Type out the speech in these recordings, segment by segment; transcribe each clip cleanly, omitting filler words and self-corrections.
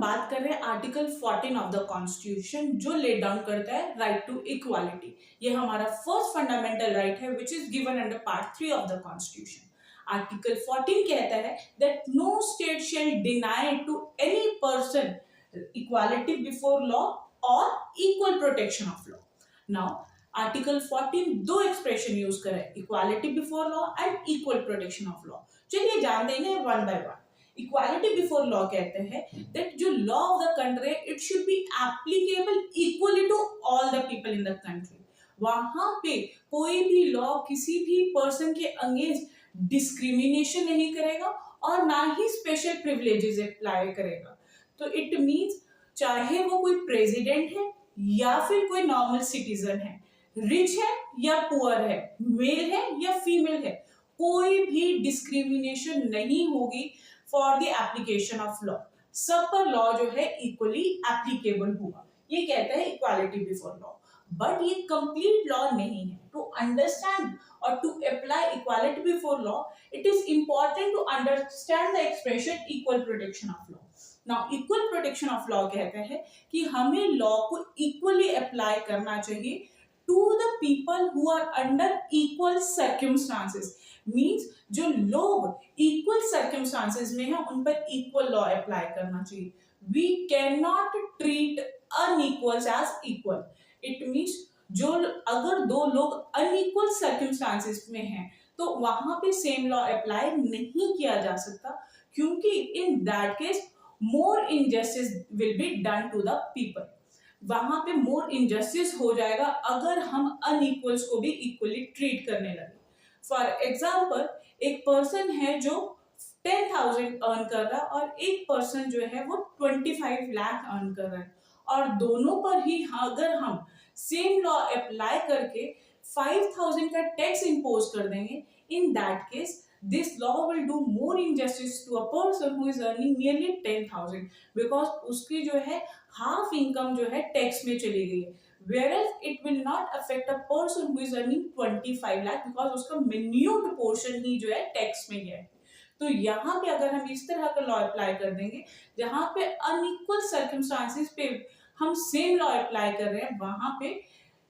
बात कर रहे हैं आर्टिकल 14 ऑफ द कॉन्स्टिट्यूशन जो ले डाउन करता है राइट टू इक्वालिटी। ये हमारा फर्स्ट फंडामेंटल राइट है which is given under part 3 of the constitution. Article 14 कहता है that no state shall deny to any person equality before law और equal protection of law. Now article 14 दो expression use करे, equality before law and equal protection of law. चलिए जान देंगे one by one. Equality before law कहते हैं that जो law of the country it should be applicable equally to all the people in the country. वहां पे कोई भी लॉ किसी भी पर्सन के अगेंस्ट डिस्क्रिमिनेशन नहीं करेगा और ना ही स्पेशल प्रिविलेजेस अप्लाई करेगा। तो इट मींस चाहे वो कोई प्रेसिडेंट है या फिर कोई नॉर्मल सिटीजन है, रिच है या पुअर है, मेल है या फीमेल है, कोई भी डिस्क्रिमिनेशन नहीं होगी for the application of law. सब पर लॉ जो है इक्वली एप्लीकेबल होगा। ये कहता है इक्वालिटी बिफोर लॉ, बट ये कंप्लीट लॉ नहीं है। टू अंडरस्टैंड और to apply equality before law it is important to understand the expression equal protection of law. Now equal protection of law कहते हैं कि हमें लॉ को इक्वली अप्लाई करना चाहिए to the people who are under equal circumstances. Means जो लोग equal circumstances में हैं उन पर इक्वल लॉ अप्लाई करना चाहिए। We can not treat unequals as equal. It means जो अगर दो लोग अनइक्वल सर्कमस्टांसेस में हैं तो वहां पे सेम लॉ अप्लाई नहीं किया जा सकता, क्योंकि in that case more injustice will be done to the people. वहां पे मोर इनजस्टिस हो जाएगा अगर हम अनइक्वल्स को भी इक्वली ट्रीट करने लगे। फॉर एग्जाम्पल, एक पर्सन है जो 10,000 अर्न कर रहा है और एक पर्सन जो है वो 25 लाख अर्न कर रहा है, और दोनों पर ही अगर हम सेम लॉ अप्लाई करके 5,000 का टैक्स इंपोज कर देंगे, इन that case this law will do more injustice to a person who is earning nearly 10,000 because उसकी जो है half income जो है टैक्स में चली गई है, whereas it will not affect a person who is earning 25 lakh because उसका minute portion ही जो है टैक्स में गया है। तो यहाँ पे अगर हम इस तरह का लॉ अप्लाई कर देंगे जहाँ पे अनइक्वल सर्कमस्टांसेस पे हम सेम लॉ अप्लाई कर रहे हैं, वहां पे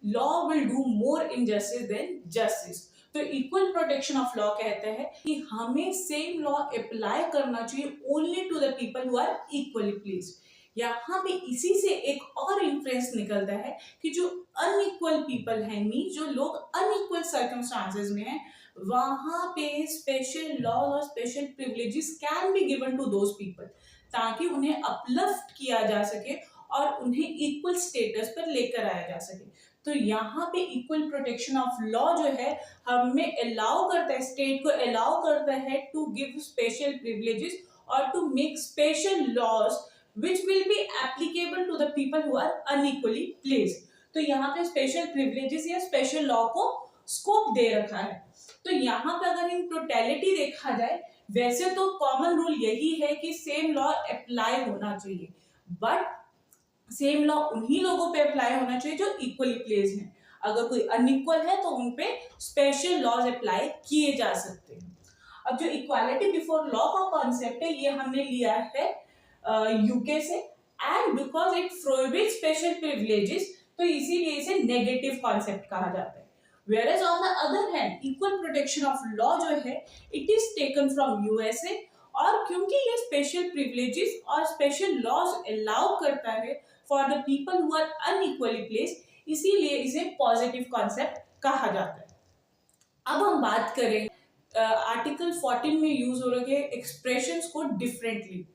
law will do more injustice than justice. तो इक्वल प्रोटेक्शन ऑफ लॉ कहते हैं कि हमें सेम लॉ अप्लाई करना चाहिए only to the people who are equally placed. यहाँ पे इसी से एक और इन्फ्रेंस निकलता है कि जो अनइक्वल पीपल हैं, मीन जो लोग अनइक्वल सर्कमस्टांसेस में हैं, वहां पे स्पेशल लॉज और special privileges can be given to those people, ताकि उन्हें अपलिफ्ट किया जा सके और उन्हें इक्वल स्टेटस पर लेकर आया जा सके। तो यहाँ पे इक्वल प्रोटेक्शन ऑफ लॉ जो है हमें अलाउ करता है, स्टेट को अलाउ करता है टू गिव स्पेशल प्रिविलेजेस और to make special laws which will be applicable to the people who are unequally placed। तो यहाँ पे स्पेशल प्रिविलेजेस या स्पेशल लॉ को स्कोप दे रखा है। तो यहाँ पे अगर इन टोटलिटी देखा जाए, वैसे तो कॉमन रूल यही है कि सेम लॉ अप्लाई होना चाहिए, बट सेम लॉ उन्हीं लोगों पे अप्लाई होना चाहिए जो इक्वली प्लेस्ड हैं। अगर कोई अनइक्वल है तो उन पे स्पेशल लॉज अप्लाई किए जा सकते हैं। अब जो इक्वालिटी बिफोर लॉ का कॉन्सेप्ट है ये हमने लिया है यूके से, and because it prohibits special privileges तो इसीलिए इसे नेगेटिव कॉन्सेप्ट कहा जाता है। Whereas on the other hand, equal protection of law जो है it is taken from USA, और क्योंकि ये स्पेशल प्रिविलेजेस और स्पेशल लॉज अलाउ करता है for the people who are unequally placed, इसीलिए इसे पॉजिटिव कॉन्सेप्ट कहा जाता है। अब हम बात करें आर्टिकल 14 में यूज हो रहे एक्सप्रेशंस को differently.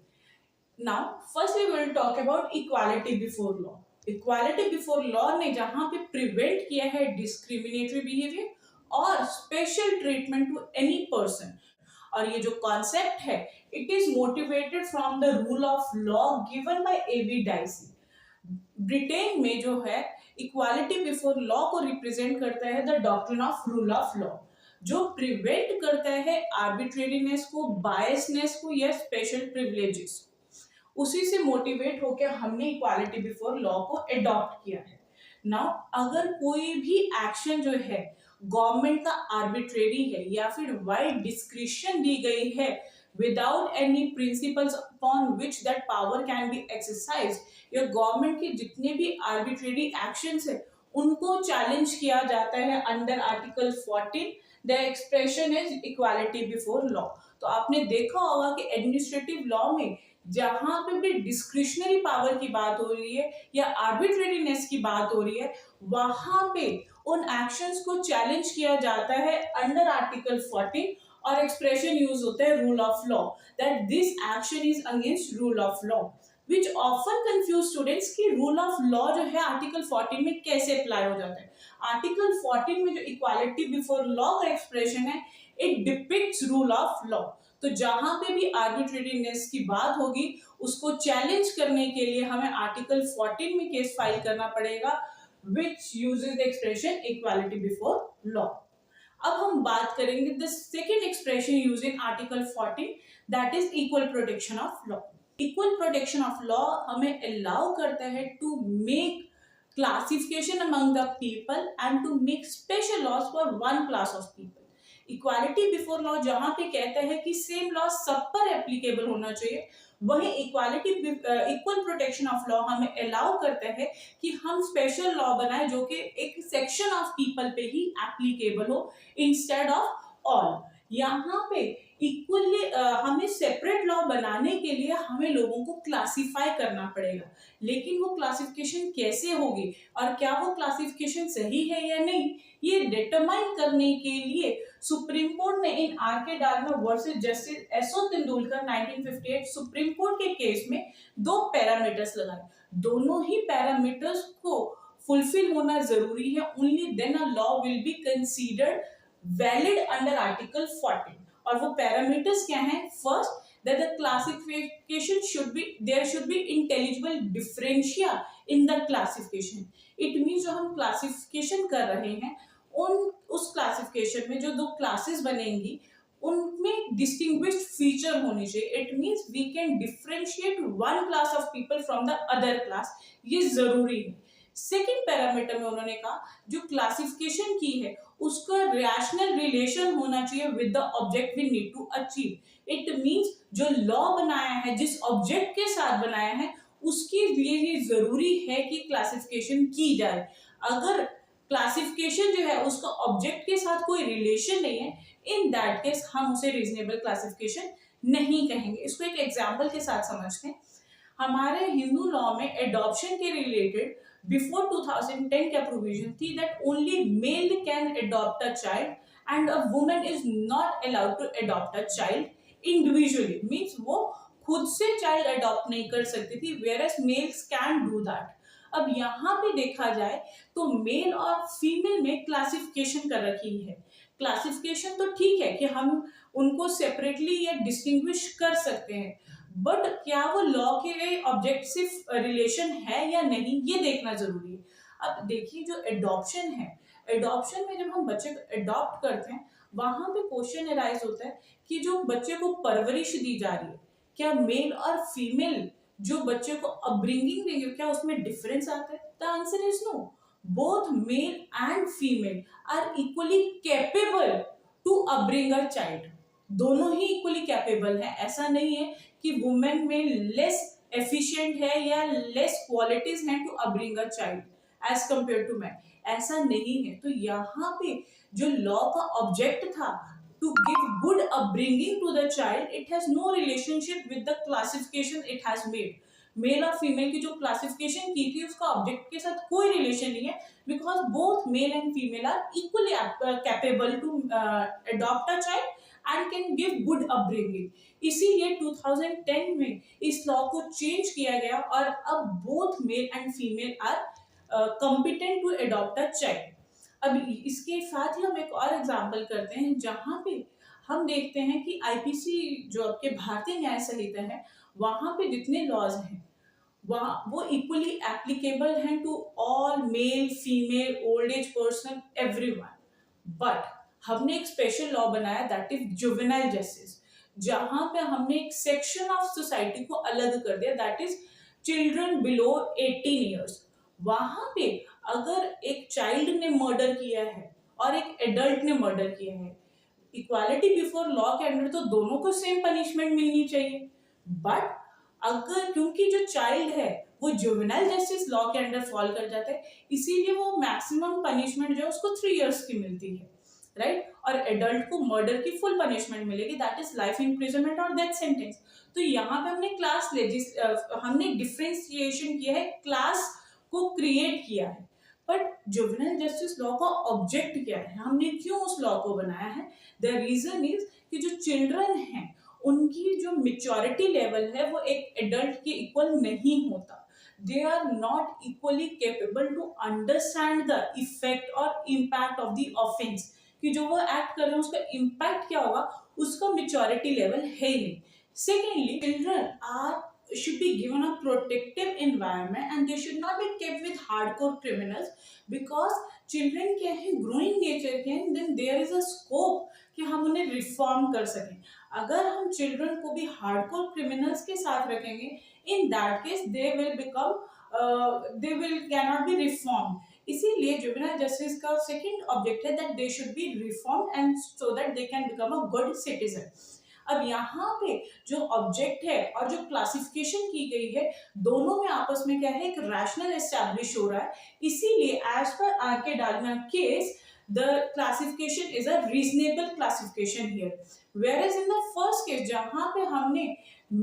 Now first we will talk about equality before law. Equality before law ने जहां पे प्रिवेंट किया है डिस्क्रिमिनेटरी बिहेवियर और special treatment to any person, और ये जो कॉन्सेप्ट है it is motivated from the rule of law given by AB Dicey. Britain में जो है इक्वालिटी बिफोर लॉ को रिप्रेजेंट करता है the doctrine of rule of law, जो प्रिवेंट करता है आर्बिट्रेरीनेस को, बायसनेस को या स्पेशल प्रिविलेजेस को। उसी से मोटिवेट होकर हमने इक्वालिटी बिफोर लॉ को अडॉप्ट किया है। नाउ अगर कोई भी एक्शन जो है गवर्नमेंट का आर्बिट्रेरी है या फिर वाइड डिस्क्रिशन दी गई है without any principles upon which that power can be exercise. या गवर्नमेंट के जितने भी आर्बिट्रेरी एक्शंस है उनको चैलेंज किया जाता है under article 14। The expression is equality before law. तो आपने देखा होगा कि एडमिनिस्ट्रेटिव लॉ में जहां पे भी डिस्क्रिशनरी पावर की बात हो रही है या आर्बिट्रेरीनेस की बात हो रही है, वहां पे उन एक्शंस को चैलेंज किया जाता है अंडर आर्टिकल 14 और एक्सप्रेशन यूज होता है rule of law, that this action is against rule of law, which often confuse students कि रूल ऑफ लॉ जो है आर्टिकल 14 में कैसे अप्लाई हो जाता है। आर्टिकल 14 में जो इक्वालिटी बिफोर लॉ का एक्सप्रेशन है, it depicts rule of law. तो जहां पे भी आर्बिट्रेरीनेस की बात होगी उसको चैलेंज करने के लिए हमें आर्टिकल 14 में केस फाइल करना पड़ेगा, which uses the expression equality before law. अब हम बात करेंगे the second expression used in article 14, that is equal protection of law. Equal protection of law हमें allow करता है to make classification among the people and to make special laws for one class of people. Equality before law जहां पे कहता है कि same law सब पर एप्लीकेबल होना चाहिए, वही equality equal protection of law हमें अलाउ करता है कि हम स्पेशल लॉ बनाए जो कि एक सेक्शन ऑफ पीपल पे ही एप्लीकेबल हो इंस्टेड ऑफ ऑल। यहाँ पे इक्वली हमें सेपरेट लॉ बनाने के लिए हमें लोगों को क्लासिफाई करना पड़ेगा, लेकिन वो क्लासिफिकेशन कैसे होगी और क्या वो क्लासिफिकेशन सही है या नहीं, ये डिटरमाइन करने के लिए सुप्रीम कोर्ट ने in R K Dalmia versus justice S तेंदुलकर 1958 सुप्रीम कोर्ट के केस में दो पैरामीटर्स लगाए। दोनों ही पैरामीटर्स को फुलफिल होना जरूरी है, only then a law will be considered valid under article 14। और वो पैरामीटर्स क्या हैं? First, that the classification there should be intelligible differentia in the classification. It means जो हम क्लासिफिकेशन कर रहे हैं उस क्लासिफिकेशन में जो दो क्लासेस बनेंगी उनमें डिस्टिंग्विश्ड फीचर होनी चाहिए। It means we can differentiate one class of people from the other class, ये जरूरी है। सेकेंड पैरामीटर में उन्होंने कहा जो क्लासिफिकेशन की है उसका रैशनल रिलेशन होना चाहिए with the object we need to achieve. It means जो लॉ बनाया है जिस ऑब्जेक्ट के साथ बनाया है उसके लिए ये जरूरी है कि क्लासिफिकेशन की जाए। अगर क्लासिफिकेशन जो है उसका ऑब्जेक्ट के साथ कोई रिलेशन नहीं है, इन दैट केस हम उसे रीजनेबल क्लासिफिकेशन नहीं कहेंगे। इसको एक एग्जांपल के साथ समझते हैं। हमारे हिंदू लॉ में एडॉप्शन के रिलेटेड बिफोर 2010 का प्रोविजन थी that only male can adopt a child and a woman is not allowed to adopt a child individually, means वो खुद से चाइल्ड अडॉप्ट नहीं कर सकती थी, whereas males can do that. अब यहाँ पे देखा जाए तो मेल और फीमेल में क्लासिफिकेशन कर रखी है। क्लासिफिकेशन तो ठीक है कि हम उनको सेपरेटली या डिस्टिंग्विश कर सकते हैं, बट क्या वो लॉ के ऑब्जेक्टिव रिलेशन है या नहीं ये देखना जरूरी है। अब देखिए जो एडॉप्शन है, एडॉप्शन में जब हम बच्चे को एडॉप्ट करते हैं वहां पे क्वेश्चन अराइज होता है कि जो बच्चे को परवरिश दी जा रही है क्या मेल और फीमेल जो बच्चे को अपब्रिंगिंग देंगे क्या उसमें डिफरेंस आता है? The answer is no, both male and female are equally capable to upbring a child. दोनों ही इक्वली कैपेबल है, ऐसा नहीं है कि वुमेन में लेस एफिशिएंट है या लेस क्वालिटीज हैं to upbring a child as compare to man, ऐसा नहीं है। तो यहाँ पे जो लॉ का ऑब्जेक्ट था to give good upbringing to the child, it has no relationship with the classification it has made. Male और फीमेल की जो क्लासिफिकेशन की थी उसका ऑब्जेक्ट के साथ कोई रिलेशन नहीं है, because both male and female are equally capable to adopt a child and can give good upbringing. इसीलिए 2010 में इस लॉ को चेंज किया गया और अब both male and female are competent to adopt a child. अब इसके साथ ही हम एक और एग्जाम्पल करते हैं जहां पे हम देखते हैं कि आईपीसी जो आपके भारतीय न्याय संहिता है वहां पे जितने लॉज हैं वहाँ वो इक्वली एप्लीकेबल हैं to all male female old age person everyone, but हमने एक स्पेशल लॉ बनाया दैट इज जुवेनाइल जस्टिस, जहां पे हमने एक सेक्शन ऑफ सोसाइटी को अलग कर दिया that is children below 18 years. वहां पे अगर एक चाइल्ड ने मर्डर किया है और एक एडल्ट ने मर्डर किया है, इक्वालिटी बिफोर लॉ के अंडर तो दोनों को सेम पनिशमेंट मिलनी चाहिए, बट अगर क्योंकि जो चाइल्ड है वो जुवेनाइल जस्टिस लॉ के अंडर फॉल कर जाता है, इसीलिए वो मैक्सिमम पनिशमेंट जो है उसको 3 इयर्स की मिलती है, राइट। और एडल्ट को मर्डर की फुल पनिशमेंट मिलेगी, दैट इज लाइफ इम्प्रिजनमेंट और डेथ सेंटेंस। तो यहाँ पे हमने डिफ्रेंसिएशन किया है, क्लास को क्रिएट किया है, बट जुवेनाइल जस्टिस लॉ का ऑब्जेक्ट क्या है, हमने क्यों उस लॉ को बनाया है? द रीजन इज कि जो चिल्ड्रन हैं उनकी जो मेच्योरिटी लेवल है वो एक एडल्ट के इक्वल नहीं होता, they are not equally capable to understand the effect और इम्पैक्ट ऑफ द ऑफेंस, कि जो वो एक्ट कर रहे हैं उसका इम्पैक्ट क्या होगा, उसका मेच्योरिटी लेवल है ही नहीं। Secondly, children are should be given a protective environment and they should not be kept with hardcore criminals, because children क्या है, growing nature के हैं, then there is a scope कि हम उन्हें रिफॉर्म कर सकें। अगर हम चिल्ड्रन को भी हार्डकोर क्रिमिनल्स के साथ रखेंगे, इन that case they will can not be reform. इसीलिए जुवेनाइल जस्टिस का सेकंड ऑब्जेक्ट है that they should be reform and so that they can become a good citizen. अब यहाँ पे जो ऑब्जेक्ट है और जो क्लासिफिकेशन की गई है, दोनों में आपस में क्या है, एक रैशनल एस्टैब्लिश हो रहा है। इसीलिए एज पर R K Dalmia case the classification is a reasonable classification here, whereas in the first case जहां पे हमने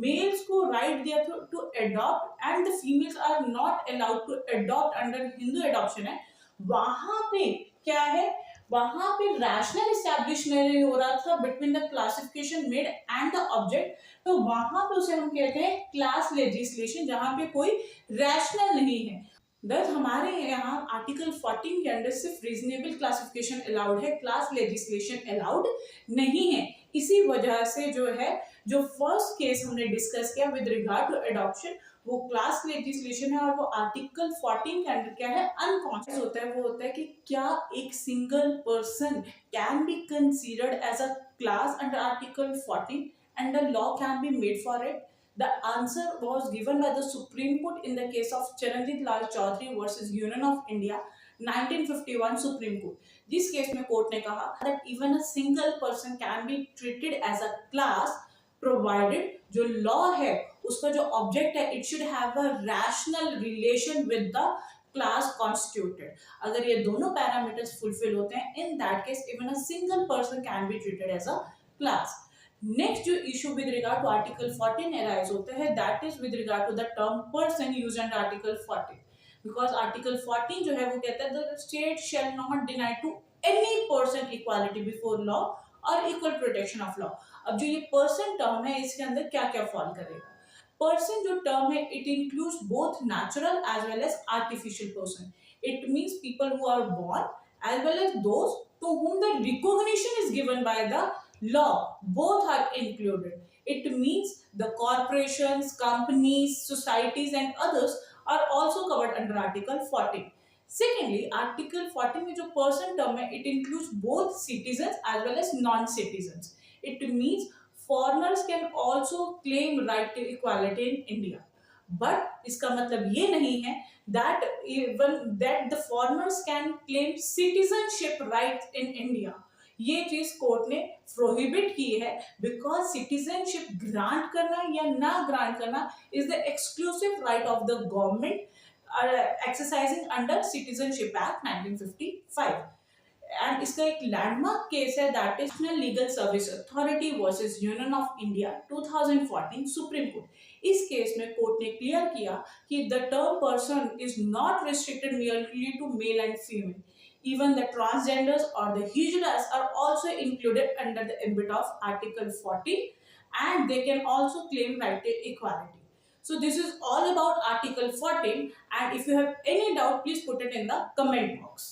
मेल्स को राइट दिया था to adopt and the females are not allowed to adopt under Hindu adoption है, वहां पे क्या है, वहां पे रैशनल एस्टैब्लिश नहीं हो रहा था between the classification made and the object, तो वहां पे उसे हम कहते हैं क्लास लेजिस्लेशन, जहां पे कोई रैशनल नहीं है। दस हमारे यहाँ आर्टिकल 14 के अंडर सिर्फ रीजनेबल क्लासिफिकेशन अलाउड है, क्लास लेजिस्लेशन अलाउड नहीं है। इसी वजह से जो है, जो फर्स्ट केस हमने डिस्कस किया विद रिगार्ड टू एडॉप्शन, वो क्लास लेजिस्लेशन है और वो आर्टिकल 14 के अंडर क्या है, अनकॉन्शियस होता है। वो होता है कि क्या एक single person can be considered as a class under article 14 and the law can be made for it. The answer was given by the Supreme Court in the case of Charanjit Lal Chaudhary versus Union of India, 1951 Supreme Court. जिस case में court ने कहा that even a single person can be treated as a class provided जो law है उसका जो object है it should have a rational relation with the class constituted। अगर ये दोनों पैरामीटर्स फुलफिल होते हैं, in that case even a single person can be treated as a class। Next जो issue with regard to article 14 arise होता है, that is with regard to the term person used under article 14, because article 14 जो है वो कहता है the state shall not deny to any person equality before law और equal protection of law. अब जो ये पर्सन टर्म है इसके अंदर क्या क्या फॉल करेगा? पर्सन जो टर्म है it includes both natural as well as artificial person. It means people who are born as well as those to whom the recognition is given by the law, both are included। It means the corporations, companies, societies and others are also covered under article 14। Secondly, article 14 में जो person term है it includes both citizens as well as non-citizens। It means foreigners can also claim right to equality in India, but इसका मतलब ये नहीं है that even that the foreigners can claim citizenship rights in India। ये चीज court ने prohibit की है, बिकॉज सिटीजनशिप ग्रांट करना या ना ग्रांट करना is the exclusive right of the government exercising under citizenship act 1955। And इसका एक लैंडमार्क केस है that is national legal service authority versus union of India 2014 supreme court. इस केस में court ने क्लियर किया कि the term person is not restricted merely to male and female. Even the transgenders or the hijras are also included under the ambit of Article 14 and they can also claim right to equality। So this is all about Article 14 and if you have any doubt please put it in the comment box।